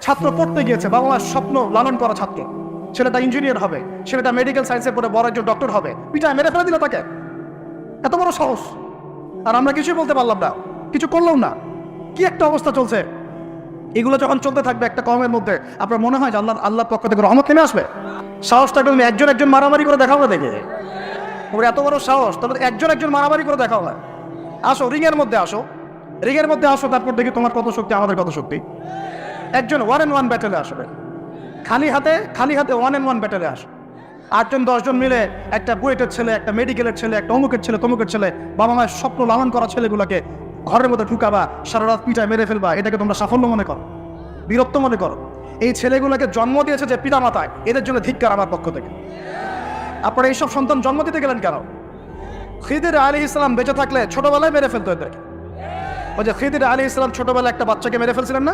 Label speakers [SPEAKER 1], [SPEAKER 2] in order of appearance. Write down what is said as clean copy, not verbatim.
[SPEAKER 1] ছাত্র পড়তে গিয়েছে, বাবা মার স্বপ্ন লালন করা ছাত্র, ছেলেটা ইঞ্জিনিয়ার হবে, ছেলেটা মেডিকেল সায়েন্সে পড়ে বড় একজন ডক্টর হবে, পিটায় মেরে ফেলে দিল তাকে। এত বড় সাহস! আর আমরা কিছুই বলতে পারলাম না, কিছু করলাম না। কি একটা অবস্থা চলছে! এগুলো যখন চলতে থাকবে একটা কমের মধ্যে, আপনার মনে হয় যে আল্লাহর পক্ষ থেকে রহমত নেমে আসবে? সাহসটা তুমি একজন মারামারি করে দেখাও না দেখে। ওর এত বড় সাহস, তবে একজন মারামারি করে দেখাও না। আসো রিংয়ের মধ্যে আসো, রিংয়ের মধ্যে আসো, তারপর দেখি তোমার কত শক্তি, আমাদের কত শক্তি। একজন 1-on-1 ব্যাটেলে আসবে, খালি হাতে 1-on-1 ব্যাটেলে আসো। 8-10 জন মিলে একটা বুয়েটের ছেলে, একটা মেডিকেলের ছেলে, একটা অমুকের ছেলে, তমুকের ছেলে, বাবা মায়ের স্বপ্ন লালন করা ছেলেগুলোকে ঘরের মধ্যে ঢুকাবা, সারা রাত পিটায় মেরে ফেলবা। এটাকে তোমরা সাফল্য মনে করো, বীরত্ব মনে করো? এই ছেলেগুলোকে জন্ম দিয়েছে যে পিতা মাতায়, এদের জন্য ধিক্কার আমার পক্ষ থেকে। আপনারা এইসব সন্তান জন্ম দিতে গেলেন কেন? খিদির আলাইহিস সালাম বেঁচে থাকলে ছোটবেলায় মেরে ফেলতো এদেরকে। ওই যে খিদির আলাইহিস সালাম ছোটবেলায় একটা বাচ্চাকে মেরে ফেলছিলেন না?